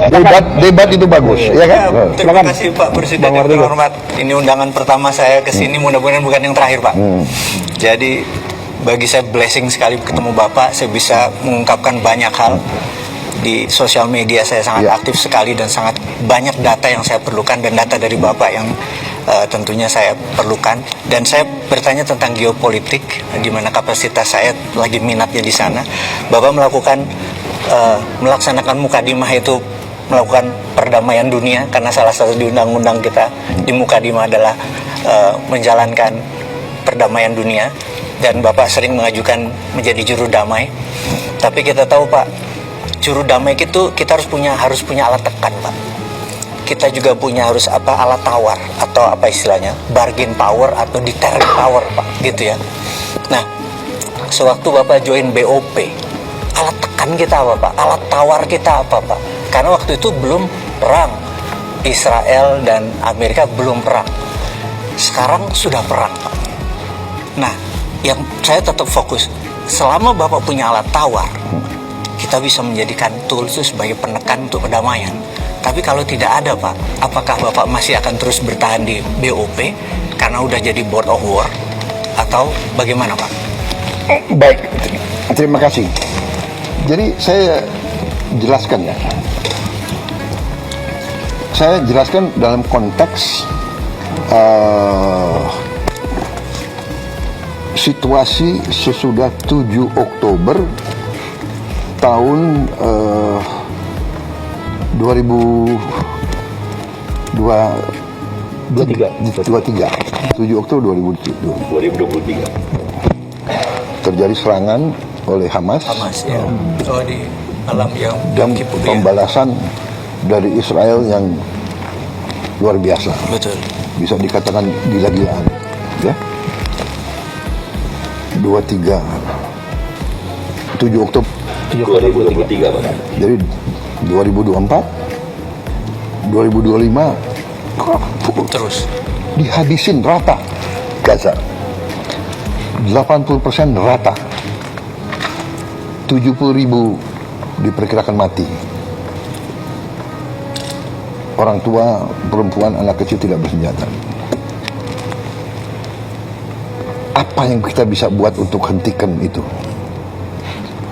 Debat itu bagus, ya kan? Terima kasih Pak Presiden yang terhormat. Ini undangan pertama saya ke sini, mudah-mudahan bukan yang terakhir Pak. Jadi bagi saya blessing sekali ketemu Bapak. Saya bisa mengungkapkan banyak hal. Di sosial media saya sangat aktif sekali dan sangat banyak data yang saya perlukan, dan data dari Bapak yang tentunya saya perlukan. Dan saya bertanya tentang geopolitik, di mana kapasitas saya lagi minatnya di sana. Bapak melaksanakan Mukadimah itu melakukan perdamaian dunia, karena salah satu di undang-undang kita di Mukadimah adalah menjalankan perdamaian dunia, dan Bapak sering mengajukan menjadi juru damai. Tapi kita tahu Pak, juru damai itu kita harus punya alat tekan Pak. Kita juga harus alat tawar, atau apa istilahnya, bargain power atau deterrent power Pak, gitu ya. Nah, sewaktu Bapak join BOP, alat tekan kita apa Pak? Alat tawar kita apa Pak? Karena waktu itu belum perang, Israel dan Amerika belum perang. Sekarang sudah perang Pak. Nah, yang saya tetap fokus, selama Bapak punya alat tawar, kita bisa menjadikan tools itu sebagai penekan untuk perdamaian. Tapi kalau tidak ada Pak, apakah Bapak masih akan terus bertahan di BOP karena udah jadi board of war, atau bagaimana Pak? Baik, terima kasih. Jadi saya jelaskan ya. Saya jelaskan dalam konteks situasi sesudah 7 Oktober tahun 2023, 7 Oktober 2023 terjadi serangan oleh Hamas Ya. Di malam yang dan pembalasan dari Israel yang luar biasa. Betul. Bisa dikatakan gila-gilaan, ya. 7 Oktober 2023 Pak. Jadi 2024, 2025 Terus dihabisin rata Gaza. 80% rata. 70.000 diperkirakan mati. Orang tua, perempuan, anak kecil tidak bersenjata. Apa yang kita bisa buat untuk hentikan itu?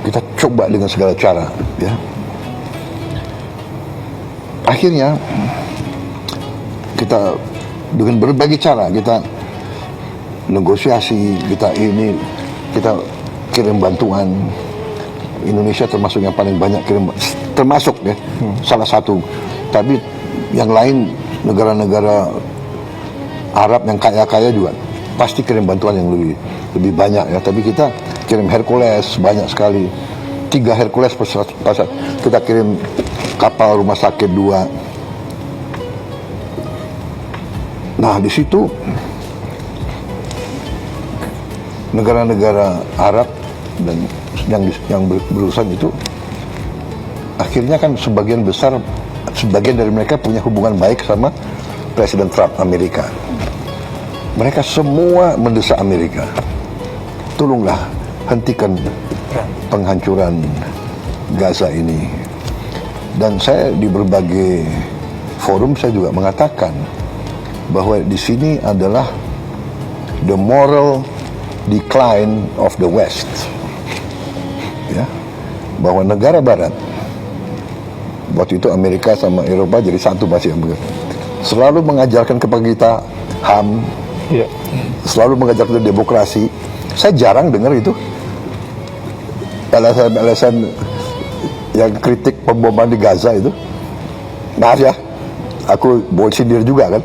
Kita coba dengan segala cara, ya. Akhirnya kita dengan berbagai cara kita negosiasi, kita kirim bantuan. Indonesia termasuk yang paling banyak kirim, termasuk ya, salah satu. Tapi yang lain, negara-negara Arab yang kaya-kaya juga pasti kirim bantuan yang lebih banyak ya. Tapi kita kirim Hercules banyak sekali, 3 Hercules pasal. Kita kirim kapal rumah sakit 2. Nah, di situ negara-negara Arab dan yang berurusan itu akhirnya kan sebagian dari mereka punya hubungan baik sama Presiden Trump Amerika. Mereka semua mendesak Amerika, tolonglah hentikan penghancuran Gaza ini. Dan saya di berbagai forum saya juga mengatakan bahwa di sini adalah the moral decline of the West, ya, bahwa negara Barat, waktu itu Amerika sama Eropa jadi satu pasti yang selalu mengajarkan kepada kita HAM, selalu mengajarkan demokrasi. Saya jarang dengar itu LSM yang kritik pemboman di Gaza itu. Maaf ya, aku boleh sindir juga kan.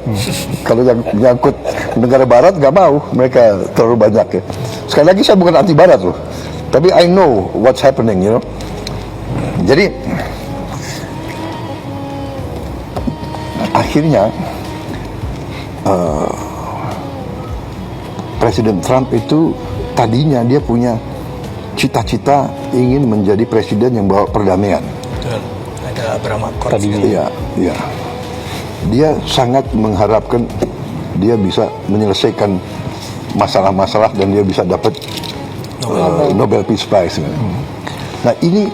Kalau yang menyangkut negara Barat nggak mau, mereka terlalu banyak ya. Sekali lagi saya bukan anti Barat loh, tapi I know what's happening, you know. Jadi akhirnya Presiden Trump itu tadinya dia punya cita-cita ingin menjadi presiden yang bawa perdamaian. Betul. Ada Abraham Accords. Iya, iya. Dia sangat mengharapkan dia bisa menyelesaikan masalah-masalah dan dia bisa dapat Nobel Peace Prize. Nah, ini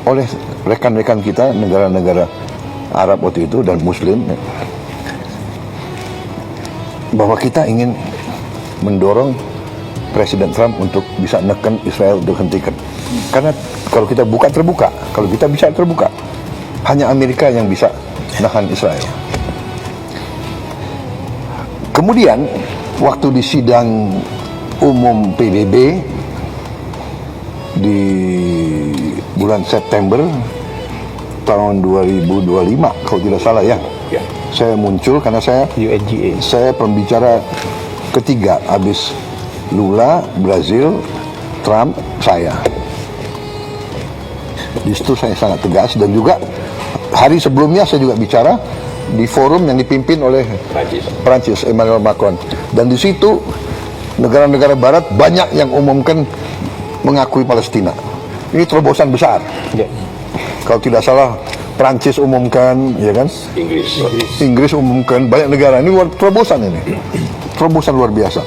oleh rekan-rekan kita negara-negara Arab waktu itu dan Muslim, bahwa kita ingin mendorong Presiden Trump untuk bisa neken Israel untuk hentikan. Karena kalau kita buka terbuka, kalau kita bisa terbuka, hanya Amerika yang bisa nahan Israel. Kemudian waktu di sidang umum PBB di bulan September tahun 2025 kalau tidak salah ya, saya muncul karena saya UNGA. saya pembicara ketiga habis Lula, Brazil, Trump, saya. Di situ saya sangat tegas, dan juga hari sebelumnya saya juga bicara di forum yang dipimpin oleh Prancis, Emmanuel Macron. Dan di situ negara-negara Barat banyak yang umumkan mengakui Palestina. Ini terobosan besar. Kalau tidak salah Prancis umumkan, ya kan? Inggris umumkan, banyak negara. Ini terobosan ini. Terobosan luar biasa.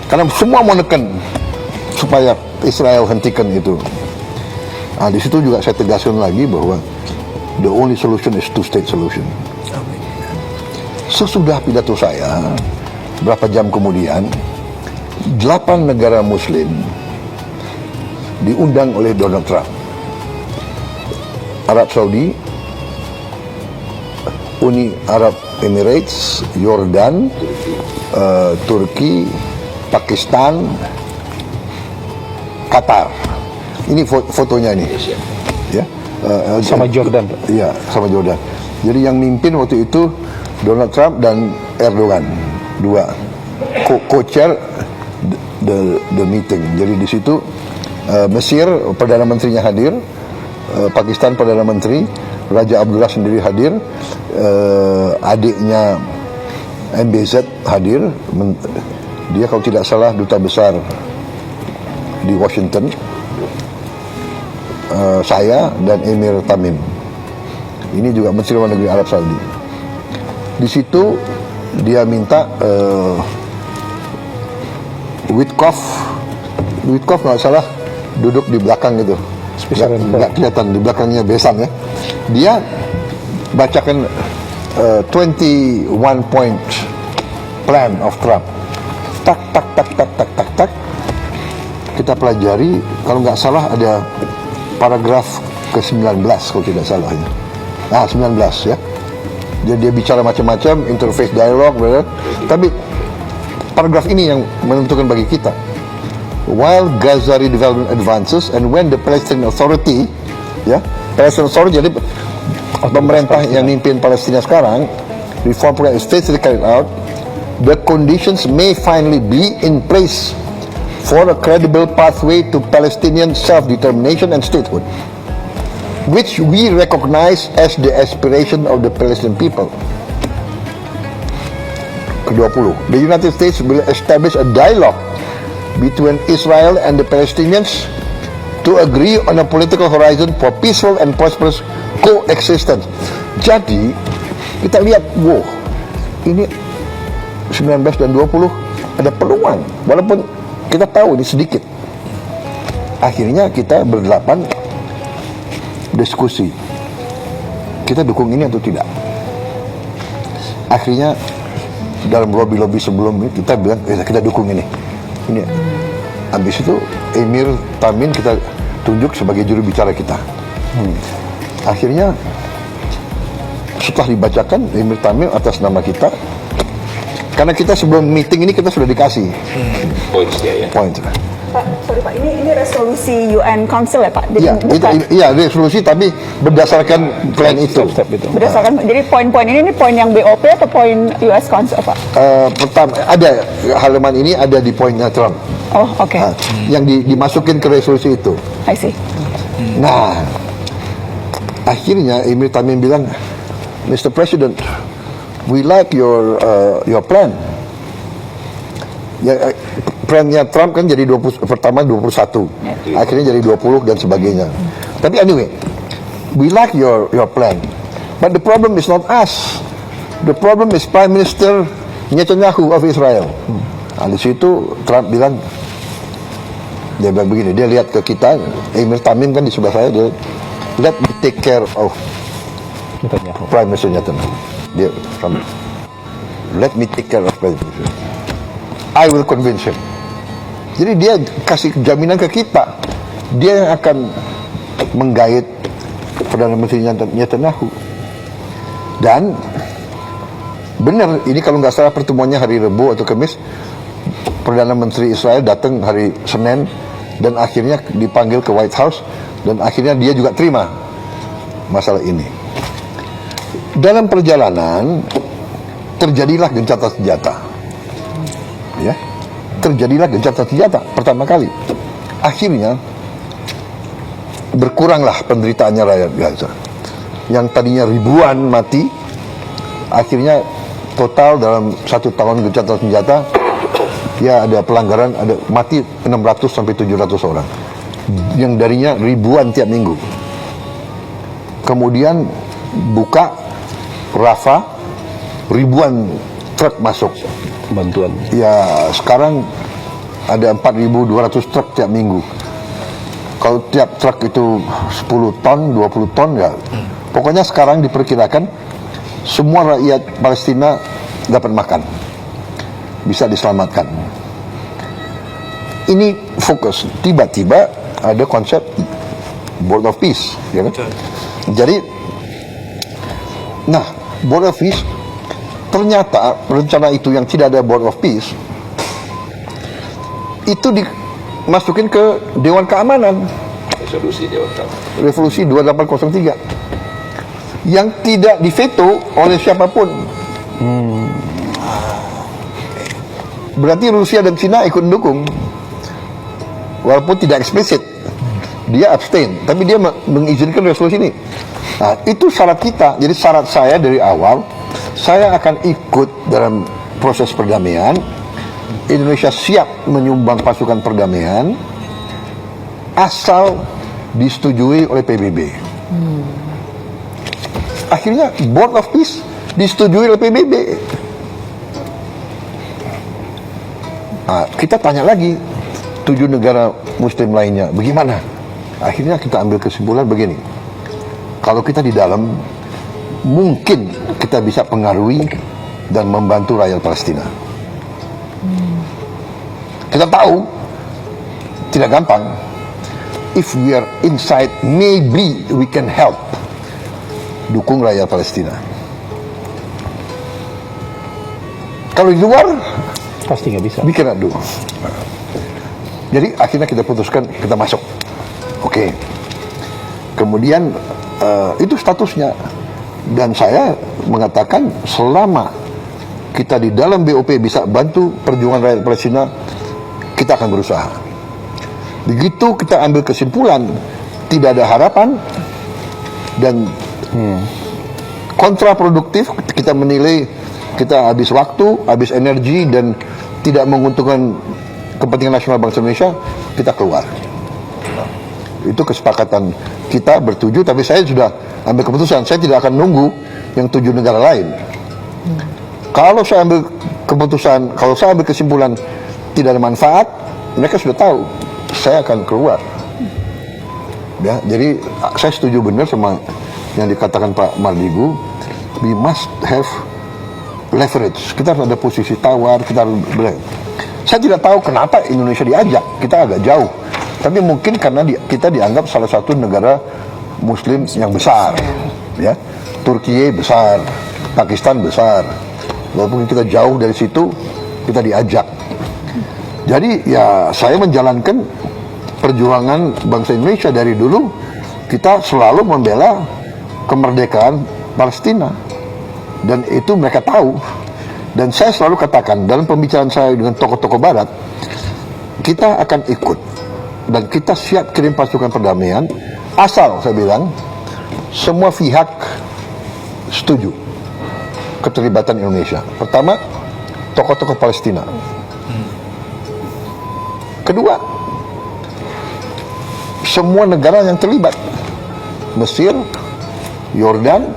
Karena semua mau neken supaya Israel hentikan itu. Nah, di situ juga saya tegaskan lagi bahwa the only solution is two-state solution. Sesudah pidato saya, berapa jam kemudian, 8 negara Muslim diundang oleh Donald Trump. Arab Saudi, Uni Arab Emirates, Yordan, Turki, Pakistan, Qatar. Ini fotonya ini. Ya. Sama Jordan, Pak. Iya, sama Jordan. Jadi yang mimpin waktu itu Donald Trump dan Erdogan, dua co-chair the meeting. Jadi di situ Mesir Perdana Menterinya hadir, Pakistan Perdana Menteri, Raja Abdullah sendiri hadir, adiknya MBZ hadir, dia kalau tidak salah duta besar di Washington, saya dan Emir Tamim, ini juga Menteri Luar Negeri Arab Saudi. Di situ dia minta Witkoff nggak salah duduk di belakang gitu, nggak kelihatan di belakangnya besan ya. Dia bacakan 21 point plan of Trump. Tak. Kita pelajari, kalau nggak salah ada paragraf ke-19 kalau tidak salah ya. 19 ya. Jadi dia bicara macam-macam, interface dialog, benar. Tapi paragraf ini yang menentukan bagi kita. While Gaza redevelopment advances and when the Palestinian Authority, ya, Palestinian Authority jadi pemerintah yang mimpin Palestina sekarang, reform program states carried out, the conditions may finally be in place for a credible pathway to Palestinian self-determination and statehood, which we recognize as the aspiration of the Palestinian people. Ke-20, the United States will establish a dialogue between Israel and the Palestinians to agree on a political horizon for peaceful and prosperous coexistence. Jadi kita lihat, wow, ini 19 dan 20 ada peluang, walaupun kita tahu ini sedikit. Akhirnya kita berdelapan diskusi, kita dukung ini atau tidak. Akhirnya dalam lobby sebelum ini kita bilang kita dukung ini. Habis itu Emir Tamim kita tunjuk sebagai juru bicara kita. Akhirnya setelah dibacakan Emir Tamim atas nama kita, karena kita sebelum meeting ini kita sudah dikasih poin. Pak, sorry Pak, ini resolusi UN Council ya Pak? Iya, resolusi tapi berdasarkan plan itu. Berdasarkan, jadi poin-poin ini poin yang BOP atau poin US Council Pak? Pertama, ada halaman ini ada di poinnya Trump. Oh, oke. Yang dimasukin ke resolusi itu. I see. Nah, akhirnya Emir Tamim bilang, Mr. President, we like your plan. Ya, plannya Trump kan jadi 20, pertama 21, akhirnya jadi 20 dan sebagainya. Tapi anyway, we like your plan, but the problem is not us. The problem is Prime Minister Netanyahu of Israel. Nah, di situ Trump bilang, dia bilang begini, dia lihat ke kita, Emir Tamim kan di sebelah saya, dia let me take care of Netanyahu. Prime Minister Netanyahu. Dia let me take care of President. I will convince him. Jadi dia kasih jaminan ke kita. Dia yang akan menggait Perdana Menteri Netanyahu. Dan benar, ini kalau nggak salah pertemuannya hari Rabu atau Kamis, Perdana Menteri Israel datang hari Senin dan akhirnya dipanggil ke White House dan akhirnya dia juga terima masalah ini. Dalam perjalanan terjadilah gencatan senjata. Ya. Terjadilah gencatan senjata pertama kali. Akhirnya berkuranglah penderitaannya rakyat Gaza. Yang tadinya ribuan mati, akhirnya total dalam 1 tahun gencatan senjata, ya ada pelanggaran, ada mati 600 sampai 700 orang. Yang darinya ribuan tiap minggu. Kemudian buka Rafah, ribuan truk masuk. Bantuan. Ya sekarang ada 4.200 truk tiap minggu. Kalau tiap truk itu 10 ton, 20 ton ya. Pokoknya sekarang diperkirakan semua rakyat Palestina dapat makan. Bisa diselamatkan. Ini fokus. Tiba-tiba ada konsep Board of Peace, ya kan? Jadi, nah, Board of Peace ternyata rencana itu yang tidak ada Board of Peace itu dimasukin ke Dewan Keamanan. Resolusi Dewan Keamanan. Resolusi 2803 yang tidak diveto oleh siapapun. Berarti Rusia dan Cina ikut mendukung walaupun tidak eksplisit. Dia abstain, tapi dia mengizinkan resolusi ini. Nah, itu syarat kita. Jadi syarat saya dari awal, saya akan ikut dalam proses perdamaian. Indonesia siap menyumbang pasukan perdamaian asal disetujui oleh PBB. Akhirnya Board of Peace disetujui oleh PBB. Nah, kita tanya lagi 7 negara Muslim lainnya, bagaimana? Akhirnya kita ambil kesimpulan begini. Kalau kita di dalam, mungkin kita bisa pengaruhi dan membantu rakyat Palestina. Kita tahu tidak gampang. If we are inside, maybe we can help. Dukung rakyat Palestina. Kalau di luar, Pasti nggak bisa. we cannot do. Jadi akhirnya kita putuskan kita masuk. Oke. Kemudian itu statusnya. Dan saya mengatakan selama kita di dalam BOP bisa bantu perjuangan rakyat Palestina, kita akan berusaha. Begitu kita ambil kesimpulan tidak ada harapan dan kontraproduktif, kita menilai kita habis waktu, habis energi dan tidak menguntungkan kepentingan nasional bangsa Indonesia, kita keluar. Itu kesepakatan kita bertujuh, tapi saya sudah ambil keputusan. Saya tidak akan nunggu yang 7 negara lain. Kalau saya ambil keputusan, kalau saya ambil kesimpulan tidak ada manfaat, mereka sudah tahu saya akan keluar. Ya, jadi saya setuju benar sama yang dikatakan Pak Mardigu. We must have leverage. Kita harus ada posisi tawar. Kita harus saya tidak tahu kenapa Indonesia diajak. Kita agak jauh. Tapi mungkin karena kita dianggap salah satu negara Muslim yang besar, ya. Turki besar, Pakistan besar. Walaupun kita jauh dari situ, kita diajak. Jadi ya saya menjalankan perjuangan bangsa Indonesia dari dulu. Kita selalu membela kemerdekaan Palestina, dan itu mereka tahu. Dan saya selalu katakan dalam pembicaraan saya dengan tokoh-tokoh Barat, kita akan ikut. Dan kita siap kirim pasukan perdamaian asal, saya bilang, semua pihak setuju keterlibatan Indonesia. Pertama, tokoh-tokoh Palestina. Kedua, semua negara yang terlibat. Mesir, Yordan.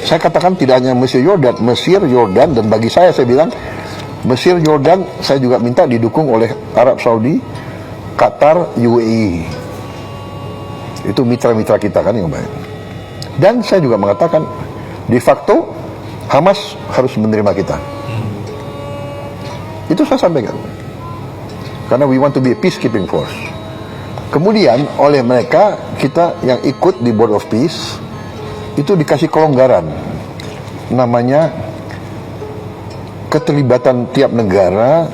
Saya katakan tidak hanya Mesir, Yordan, dan bagi saya bilang Mesir, Yordan, saya juga minta didukung oleh Arab Saudi, Qatar, UAE. Itu mitra-mitra kita kan yang baik. Dan saya juga mengatakan, de facto Hamas harus menerima kita. Itu saya sampaikan. Karena we want to be a peacekeeping force. Kemudian oleh mereka, kita yang ikut di Board of Peace itu dikasih kelonggaran, namanya keterlibatan tiap negara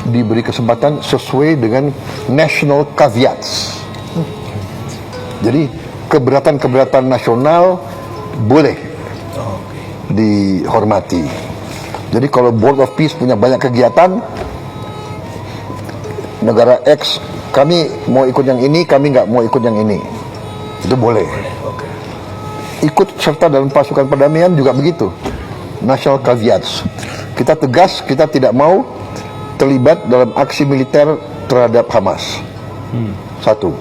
diberi kesempatan sesuai dengan national caveats. Jadi keberatan-keberatan nasional boleh dihormati. Jadi kalau Board of Peace punya banyak kegiatan, negara X, kami mau ikut yang ini, kami nggak mau ikut yang ini, itu boleh. Ikut serta dalam pasukan perdamaian juga begitu, national caveats. Kita tegas, kita tidak mau terlibat dalam aksi militer terhadap Hamas. Satu.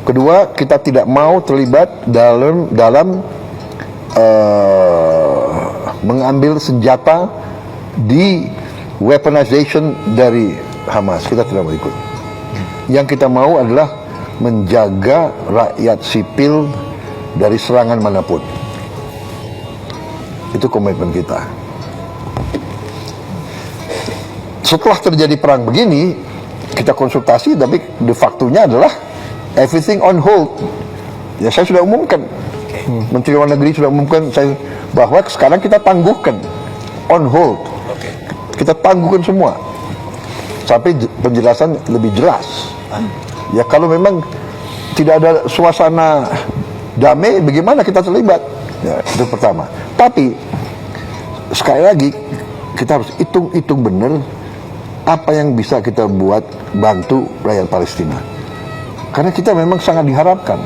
Kedua, kita tidak mau terlibat dalam mengambil senjata di weaponization dari Hamas. Kita tidak mau ikut. Yang kita mau adalah menjaga rakyat sipil dari serangan manapun. Itu komitmen kita. Setelah terjadi perang begini, kita konsultasi, tapi de facto-nya adalah everything on hold. Ya, saya sudah umumkan, Menteri Luar Negeri sudah umumkan saya bahwa sekarang kita tangguhkan, on hold. Kita tangguhkan semua sampai penjelasan lebih jelas. Ya, kalau memang tidak ada suasana damai, bagaimana kita terlibat? Ya, itu pertama. Tapi sekali lagi kita harus hitung benar apa yang bisa kita buat bantu rakyat Palestina. Karena kita memang sangat diharapkan,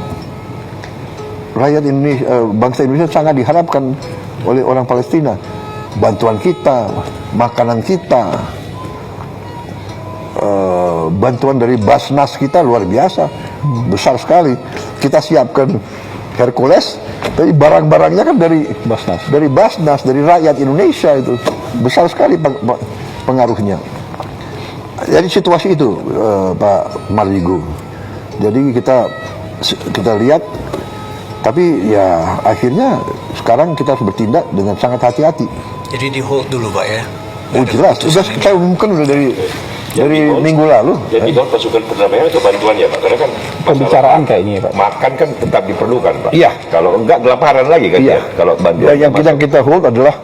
rakyat Indonesia, bangsa Indonesia sangat diharapkan oleh orang Palestina. Bantuan kita, makanan kita, bantuan dari Basnas kita luar biasa, besar sekali. Kita siapkan Hercules, tapi barang-barangnya kan dari Basnas, dari rakyat Indonesia, itu besar sekali pengaruhnya. Jadi situasi itu, Pak Mardigu. Jadi kita lihat, tapi ya akhirnya sekarang kita harus bertindak dengan sangat hati-hati. Jadi di hold dulu Pak ya? Oh jelas, sudah saya umumkan udah dari minggu lalu. Jadi hold pasukan perdamaian atau bantuan ya Pak? Karena kan Pembicaraan kayaknya ya Pak. makan kan tetap diperlukan Pak. Iya. Kalau enggak kelaparan lagi kan Iya. ya. Kalau bantuan Yang kita hold adalah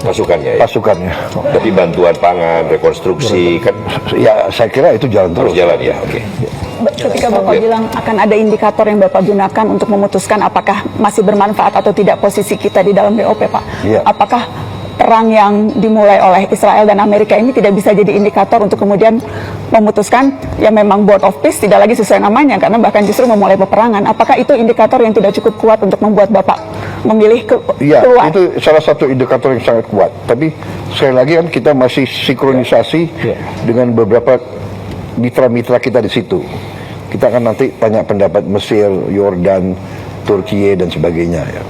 pasukannya ya. pasukannya. Tapi bantuan pangan, rekonstruksi kan Ya saya kira itu jalan harus terus. jalan ya. Oke. Ketika Bapak bilang akan ada indikator yang Bapak gunakan untuk memutuskan apakah masih bermanfaat atau tidak posisi kita di dalam BOP, Pak. Iya. Apakah perang yang dimulai oleh Israel dan Amerika ini tidak bisa jadi indikator untuk kemudian memutuskan yang memang Board of Peace tidak lagi sesuai namanya, karena bahkan justru memulai peperangan. Apakah itu indikator yang tidak cukup kuat untuk membuat Bapak memilih Iya, keluar? itu salah satu indikator yang sangat kuat. Tapi sekali lagi kan kita masih sinkronisasi dengan beberapa mitra-mitra kita di situ. Kita akan nanti tanya pendapat Mesir, Yordan, Turki dan sebagainya ya.